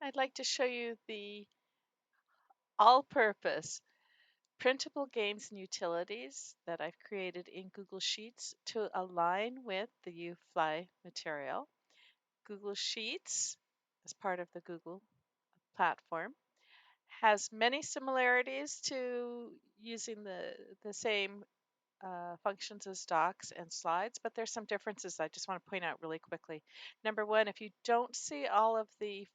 I'd like to show you the all-purpose printable games and utilities that I've created in Google Sheets to align with the UFLI material. Google Sheets, as part of the Google platform, has many similarities to using the same functions as docs and slides, but there's some differences I just want to point out really quickly. Number one, if you don't see all of the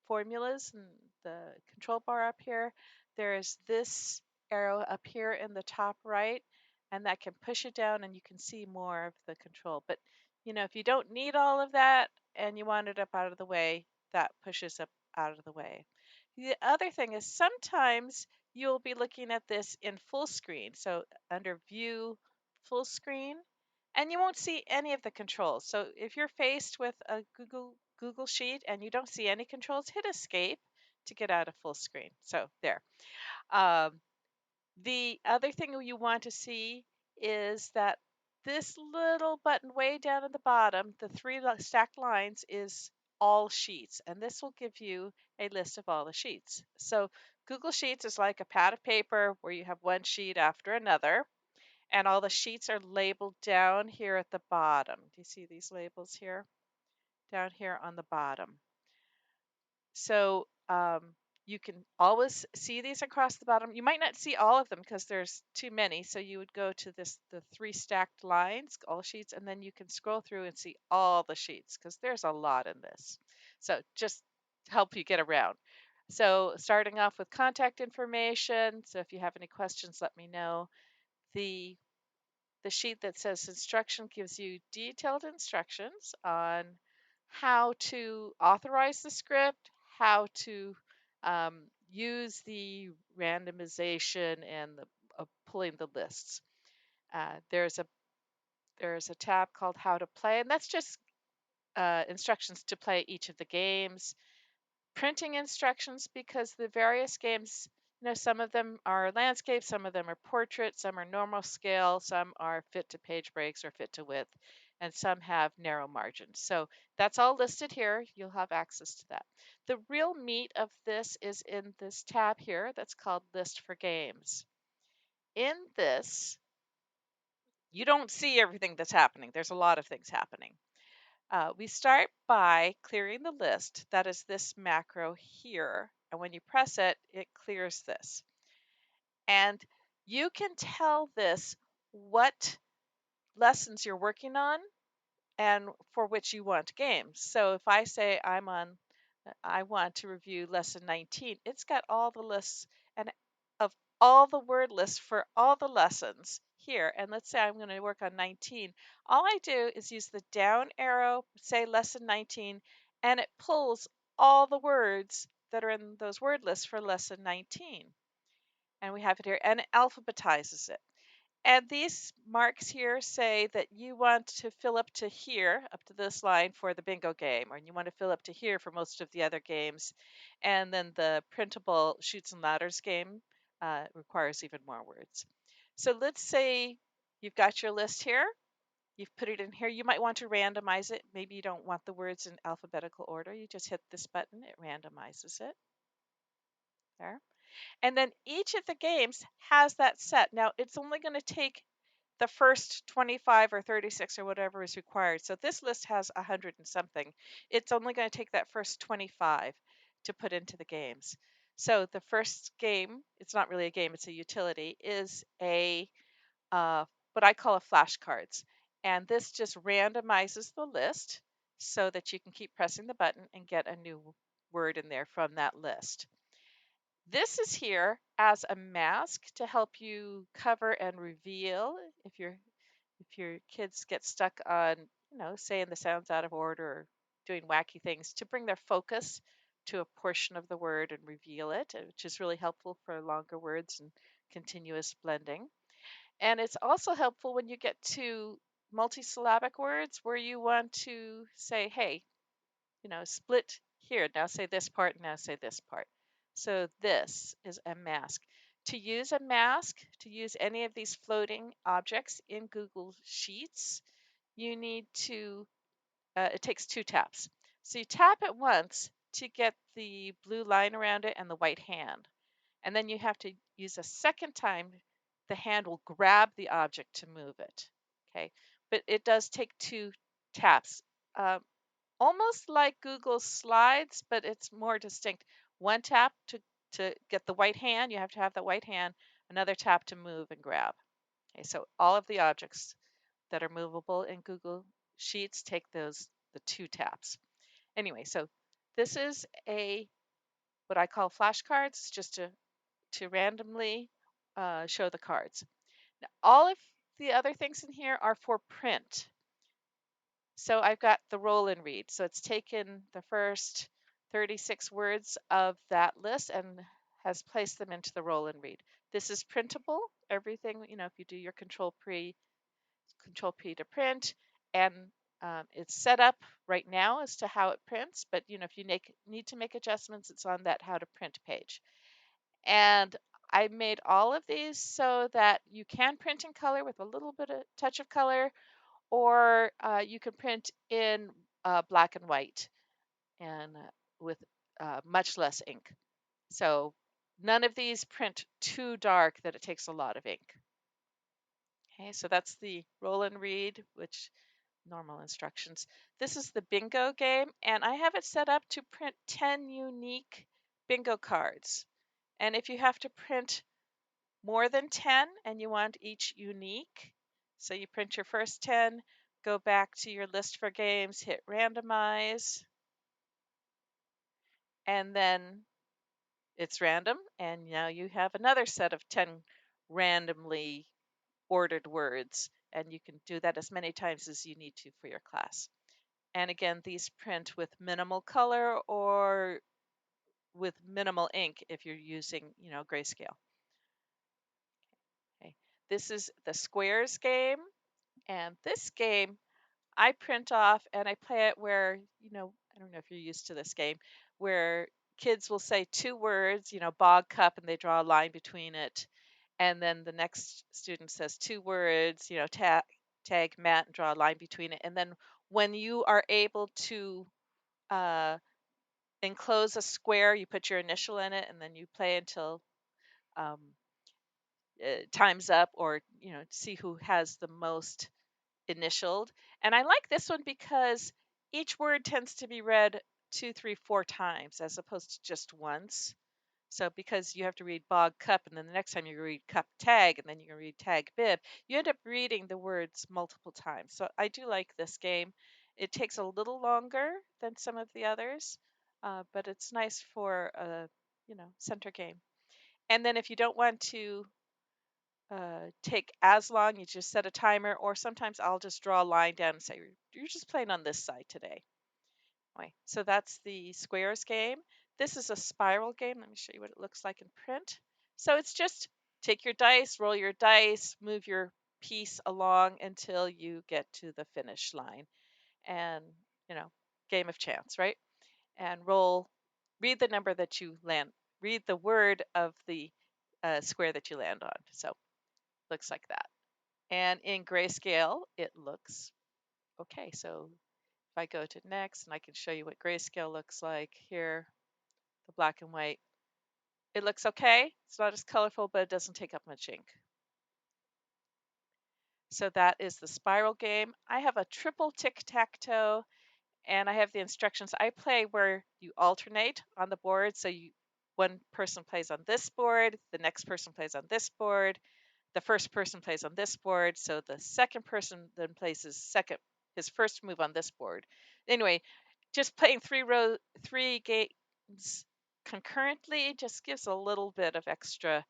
formulas and the control bar up here, there's this arrow up here in the top right, and that can push it down and you can see more of the control. But if you don't need all of that and you want it up out of the way, that pushes up out of the way. The other thing is sometimes you'll be looking at this in full screen. So under View, Full Screen, and you won't see any of the controls. So if you're faced with a Google Sheet and you don't see any controls, hit Escape to get out of full screen. So there. Um, the other thing you want to see is that this little button way down at the bottom, the three stacked lines, is all sheets, and this will give you a list of all the sheets. So Google Sheets is like a pad of paper where you have one sheet after another, and all the sheets are labeled down here at the bottom. Do you see these labels here? Down here on the bottom. So you can always see these across the bottom. You might not see all of them because there's too many. So you would go to the three stacked lines, all sheets, and then you can scroll through and see all the sheets because there's a lot in this. So just to help you get around. So starting off with contact information. So if you have any questions, let me know. The the sheet that says instruction gives you detailed instructions on how to authorize the script, how to use the randomization and pulling the lists. There's a tab called How to Play, and that's just instructions to play each of the games. Printing instructions because the various games, some of them are landscape, some of them are portrait, some are normal scale, some are fit to page breaks or fit to width, and some have narrow margins. So that's all listed here. You'll have access to that. The real meat of this is in this tab here that's called List for Games. In this, you don't see everything that's happening. There's a lot of things happening. We start by clearing the list. That is this macro here. And when you press it, it clears this. And you can tell this what lessons you're working on and for which you want games. So if I say I want to review lesson 19, it's got all the lists and of all the word lists for all the lessons here. And let's say I'm going to work on 19. All I do is use the down arrow, say lesson 19, and it pulls all the words that are in those word lists for lesson 19. And we have it here, and it alphabetizes it. And these marks here say that you want to fill up to here, up to this line for the bingo game, or you want to fill up to here for most of the other games. And then the printable Chutes and Ladders game requires even more words. So let's say you've got your list here. You've put it in here. You might want to randomize it. Maybe you don't want the words in alphabetical order. You just hit this button. It randomizes it. There. And then each of the games has that set. Now, it's only going to take the first 25 or 36 or whatever is required. So this list has 100 and something. It's only going to take that first 25 to put into the games. So the first game, it's not really a game, it's a utility, is what I call a flashcards. And this just randomizes the list so that you can keep pressing the button and get a new word in there from that list. This is here as a mask to help you cover and reveal if your kids get stuck on, saying the sounds out of order or doing wacky things, to bring their focus to a portion of the word and reveal it, which is really helpful for longer words and continuous blending. And it's also helpful when you get to multisyllabic words where you want to say, hey, split here. Now say this part, now say this part. So this is a mask. To use a mask, to use any of these floating objects in Google Sheets, you need to, it takes two taps. So you tap it once to get the blue line around it and the white hand. And then you have to use a second time. The hand will grab the object to move it. Okay, but it does take two taps. Um, Almost like Google Slides, but it's more distinct. One tap to get the white hand, you have to have the white hand, another tap to move and grab. Okay, so all of the objects that are movable in Google Sheets take the two taps. Anyway, so this is a what I call flashcards, just to randomly show the cards. Now, all of the other things in here are for print. So I've got the roll and read. So it's taken the first 36 words of that list and has placed them into the roll and read. This is printable. Everything, if you do your control P to print, and it's set up right now as to how it prints. But if you need to make adjustments, it's on that how to print page. And I made all of these so that you can print in color with a little bit of touch of color, or you can print in black and white and with much less ink. So none of these print too dark that it takes a lot of ink. Okay, so that's the roll and read, which normal instructions. This is the bingo game, and I have it set up to print 10 unique bingo cards. And if you have to print more than 10 and you want each unique, so you print your first 10, go back to your list for games, hit randomize, and then it's random, and now you have another set of 10 randomly ordered words, and you can do that as many times as you need to for your class. And again, these print with minimal color or with minimal ink if you're using, grayscale. Okay. This is the squares game, and this game I print off and I play it where, I don't know if you're used to this game, where kids will say two words, bog cup, and they draw a line between it. And then the next student says two words, tag mat, and draw a line between it. And then when you are able to uh, enclose a square, you put your initial in it, and then you play until um, time's up, or, see who has the most initialed. And I like this one because each word tends to be read 2, 3, 4 times as opposed to just once. So because you have to read bog cup, and then the next time you read cup tag, and then you read tag bib, you end up reading the words multiple times. So I do like this game. It takes a little longer than some of the others, but it's nice for a center game. And then if you don't want to take as long, you just set a timer, or sometimes I'll just draw a line down and say, you're just playing on this side today. Anyway, so that's the squares game. This is a spiral game. Let me show you what it looks like in print. So it's just take your dice, roll your dice, move your piece along until you get to the finish line. And, game of chance, right? And read the number that you land, read the word of the square that you land on. So looks like that. And in grayscale, it looks okay. So if I go to next, and I can show you what grayscale looks like here, the black and white, it looks okay. It's not as colorful, but it doesn't take up much ink. So that is the spiral game. I have a triple tic-tac-toe, and I have the instructions. I play where you alternate on the board. So one person plays on this board, the next person plays on this board, the first person plays on this board, so the second person then plays his first move on this board. Anyway, just playing three games concurrently just gives a little bit of extra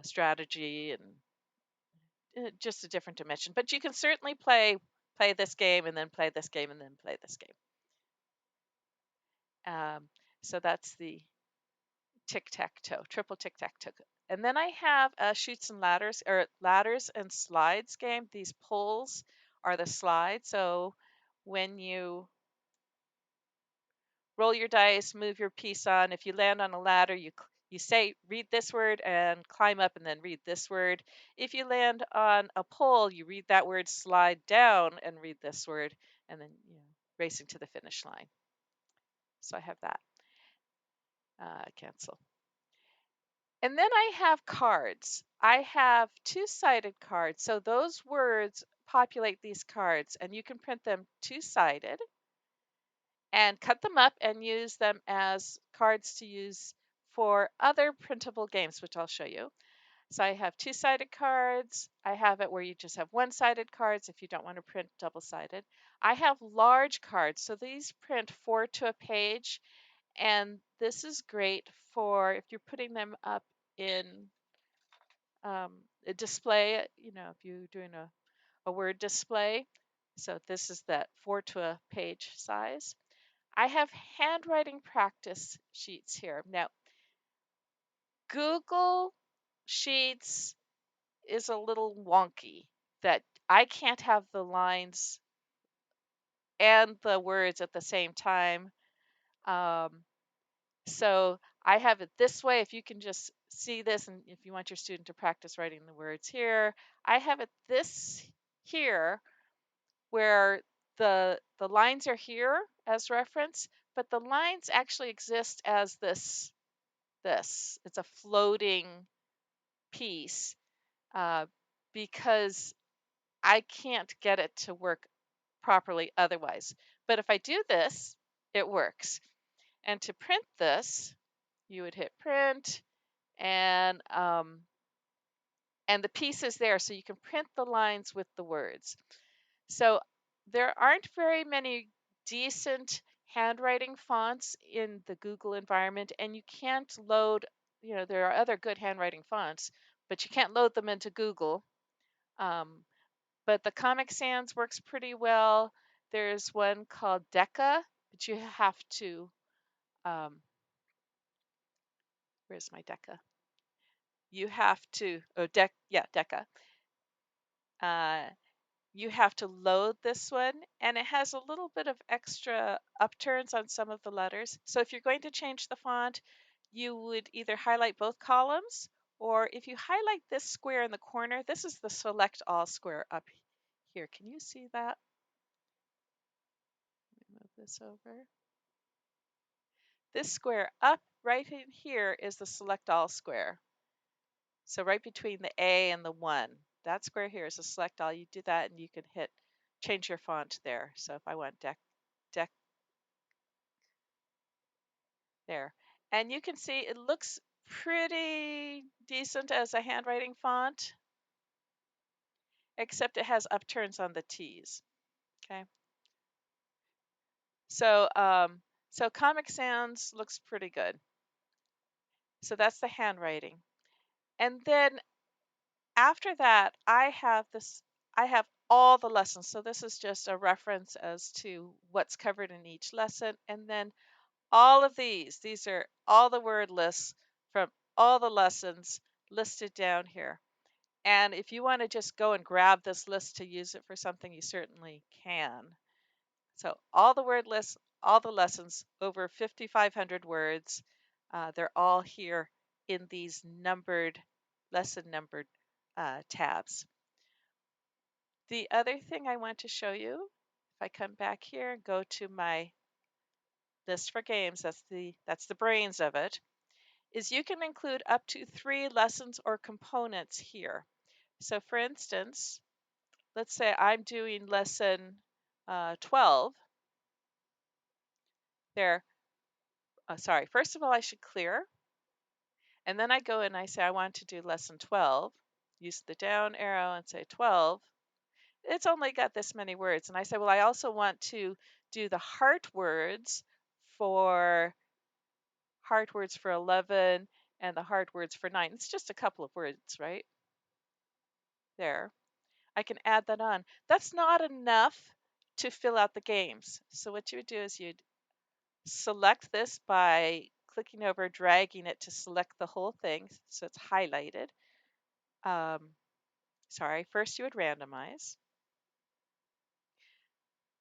strategy and just a different dimension. But you can certainly play this game and then play this game and then play this game. So that's the tic-tac-toe, triple tic-tac-toe. And then I have a chutes and ladders, or ladders and slides game. These poles are the slides. So when you roll your dice, move your piece on, if you land on a ladder, you say read this word and climb up and then read this word. If you land on a pole, you read that word, slide down and read this word, and then racing to the finish line. So I have that. Cancel. And then I have cards. I have two-sided cards. So those words populate these cards, and you can print them two-sided and cut them up and use them as cards to use for other printable games, which I'll show you. So I have two-sided cards. I have it where you just have one-sided cards if you don't want to print double-sided. I have large cards. So these print 4 to a page, and this is great for if you're putting them up in a display, if you're doing a word display. So this is that 4 to a page size. I have handwriting practice sheets here. Now, Google Sheets is a little wonky that I can't have the lines and the words at the same time. So I have it this way. If you can just see this, and if you want your student to practice writing the words here, I have it this here where the lines are here as reference, but the lines actually exist as this. It's a floating piece uh, because I can't get it to work properly otherwise. But if I do this, it works. And to print this, you would hit print, and the piece is there, so you can print the lines with the words. So there aren't very many decent handwriting fonts in the Google environment, and you can't load, there are other good handwriting fonts, but you can't load them into Google. But the Comic Sans works pretty well. There's one called Deca, but you have to, where's my Deca? You have to, Deca. Uh, you have to load this one, and it has a little bit of extra upturns on some of the letters. So if you're going to change the font, you would either highlight both columns, or if you highlight this square in the corner, this is the select all square up here. Can you see that? Let me move this over. This square up right in here is the select all square. So right between the A and the 1, that square here is a select all. You do that and you can hit change your font there. So if I want deck there. And you can see it looks pretty decent as a handwriting font, except it has upturns on the T's. Okay. So Comic Sans looks pretty good. So that's the handwriting. And then after that, I have all the lessons. So this is just a reference as to what's covered in each lesson. And then all of these are all the word lists from all the lessons listed down here. And if you want to just go and grab this list to use it for something, you certainly can. So all the word lists, all the lessons, over 5,500 words, they're all here in these lesson numbered tabs. The other thing I want to show you, if I come back here and go to my list for games, that's the brains of it, is you can include up to 3 lessons or components here. So for instance, let's say I'm doing lesson 12. There, sorry, first of all, I should clear. And then I go and I say I want to do lesson 12. Use the down arrow and say 12. It's only got this many words. And I say, well, I also want to do the for heart words for 11 and the heart words for 9. It's just a couple of words, right? There. I can add that on. That's not enough to fill out the games. So what you would do is you'd select this by clicking over, dragging it to select the whole thing so it's highlighted. First you would randomize,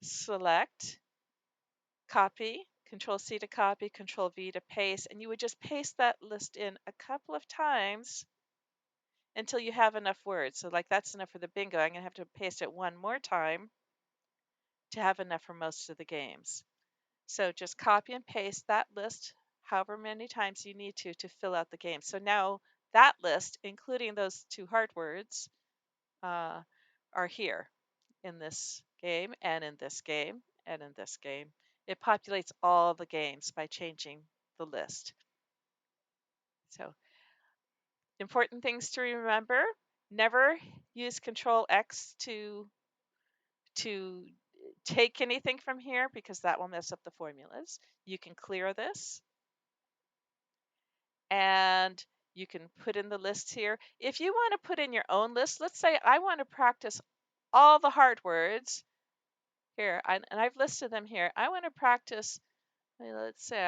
select, copy, Control C to copy, Control V to paste, and you would just paste that list in a couple of times until you have enough words. So like that's enough for the bingo. I'm going to have to paste it one more time to have enough for most of the games. So just copy and paste that list however many times you need to fill out the game. So now that list, including those two hard words, uh, are here in this game and in this game and in this game. It populates all the games by changing the list. So important things to remember: never use Control X to take anything from here because that will mess up the formulas. You can clear this and you can put in the list here. If you want to put in your own list, let's say I want to practice all the hard words here, and I've listed them here. I want to practice, let's say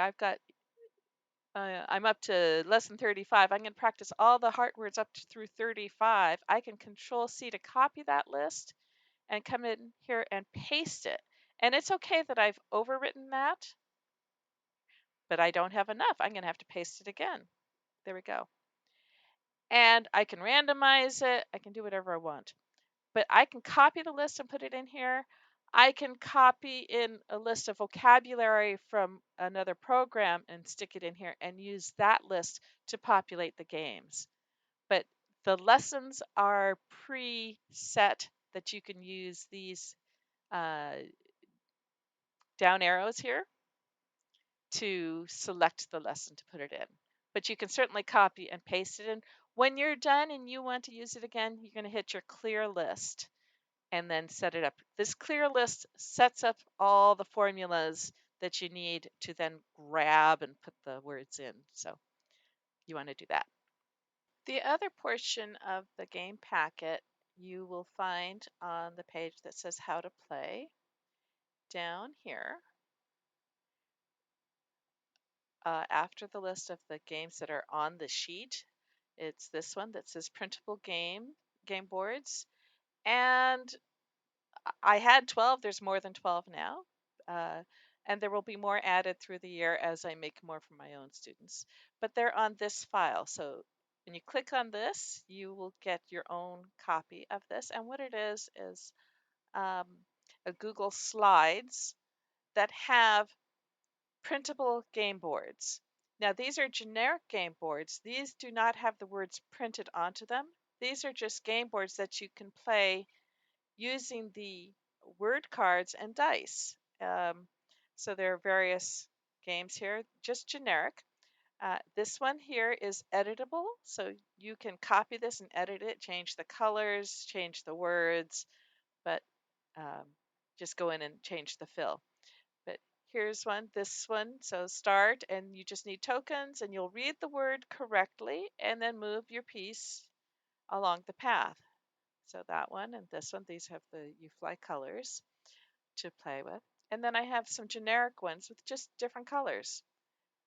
I'm up to lesson 35. I'm going to practice all the hard words up to through 35. I can Control C to copy that list and come in here and paste it. And it's okay that I've overwritten that, but I don't have enough. I'm going to have to paste it again. There we go. And I can randomize it. I can do whatever I want. But I can copy the list and put it in here. I can copy in a list of vocabulary from another program and stick it in here and use that list to populate the games. But the lessons are preset that you can use these uh, down arrows here to select the lesson to put it in. But you can certainly copy and paste it in. When you're done and you want to use it again, you're going to hit your clear list and then set it up. This clear list sets up all the formulas that you need to then grab and put the words in. So you want to do that. The other portion of the game packet you will find on the page that says how to play down here. After the list of the games that are on the sheet, it's this one that says printable game boards. And I had 12. There's more than 12 now. Uh, and there will be more added through the year as I make more for my own students. But they're on this file. So when you click on this, you will get your own copy of this. And what it is um, a Google Slides that have printable game boards. Now, these are generic game boards. These do not have the words printed onto them. These are just game boards that you can play using the word cards and dice. So there are various games here, just generic. This one here is editable, so you can copy this and edit it, change the colors, change the words, but um, just go in and change the fill. But here's this one. So start, and you just need tokens, and you'll read the word correctly, and then move your piece along the path. So that one and this one, these have the UFLI colors to play with. And then I have some generic ones with just different colors.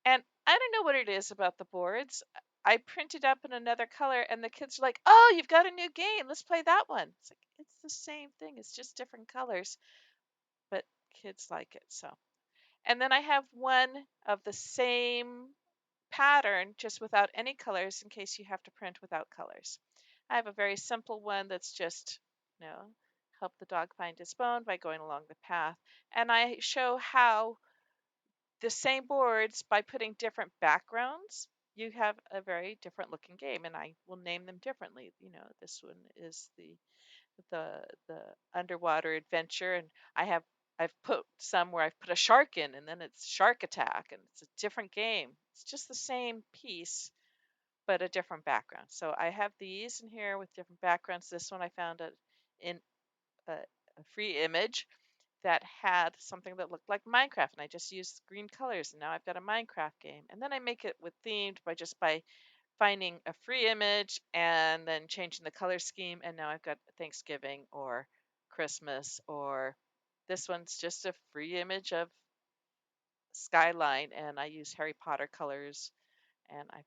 And I don't know what it is about the boards. I printed up in another color, and the kids are like, "Oh, you've got a new game. Let's play that one." It's like, it's the same thing. It's just different colors, but kids like it. So, and then I have one of the same pattern, just without any colors in case you have to print without colors. I have a very simple one that's just, help the dog find his bone by going along the path. And I show how the same boards, by putting different backgrounds, you have a very different looking game, and I will name them differently. This one is the the underwater adventure, and I've put some where I've put a shark in, and then it's Shark Attack, and it's a different game. It's just the same piece, but a different background. So I have these in here with different backgrounds. This one I found in a free image that had something that looked like Minecraft, and I just used green colors, and now I've got a Minecraft game. And then I make it with themed by finding a free image and then changing the color scheme, and now I've got Thanksgiving or Christmas, or this one's just a free image of skyline, and I use Harry Potter colors, and I've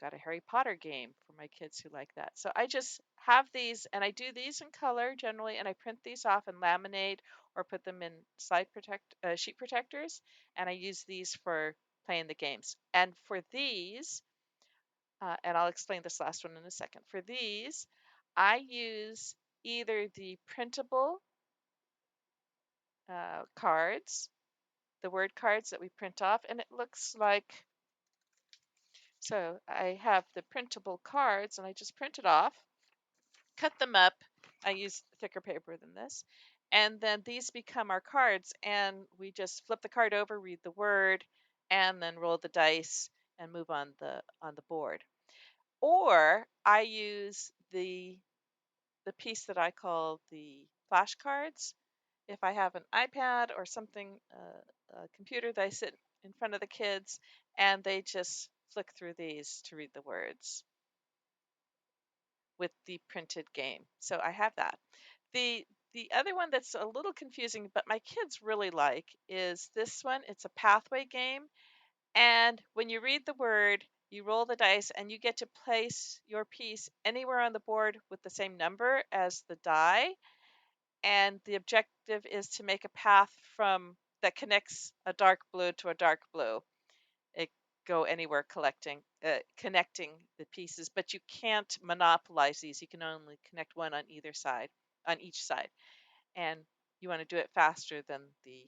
got a Harry Potter game for my kids who like that. So I just have these, and I do these in color generally, and I print these off and laminate or put them in sheet protectors, and I use these for playing the games. And for these, and I'll explain this last one in a second. For these, I use either the printable cards the word cards that we print off, and it looks like, so I have the printable cards, and I just print it off, cut them up. I use thicker paper than this. And then these become our cards, and we just flip the card over, read the word, and then roll the dice and move on the board. Or I use the piece that I call the flashcards. If I have an iPad or something, a computer that I sit in front of the kids, and they just flick through these to read the words with the printed game. So I have that. The the other one that's a little confusing, but my kids really like, is this one. It's a pathway game, and when you read the word, you roll the dice and you get to place your piece anywhere on the board with the same number as the die. And the objective is to make a path from that connects a dark blue to a dark blue. It go anywhere connecting the pieces, but you can't monopolize these. You can only connect one on either side, on each side, and you want to do it faster than the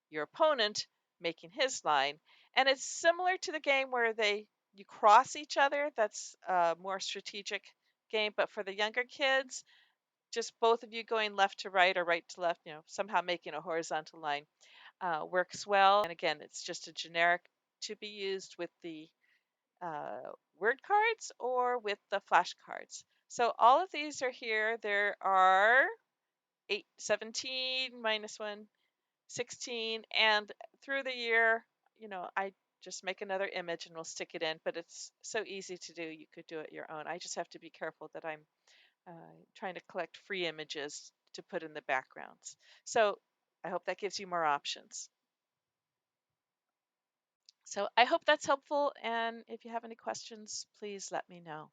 your opponent making his line. And it's similar to the game where they you cross each other. That's a more strategic game, but for the younger kids, just both of you going left to right or right to left, somehow making a horizontal line works well. And again, it's just a generic to be used with the word cards or with the flashcards. So all of these are here. There are 8, 17 minus 1, 16. And through the year, I just make another image and we'll stick it in. But it's so easy to do. You could do it your own. I just have to be careful that I'm trying to collect free images to put in the backgrounds. So I hope that gives you more options. So I hope that's helpful. And if you have any questions, please let me know.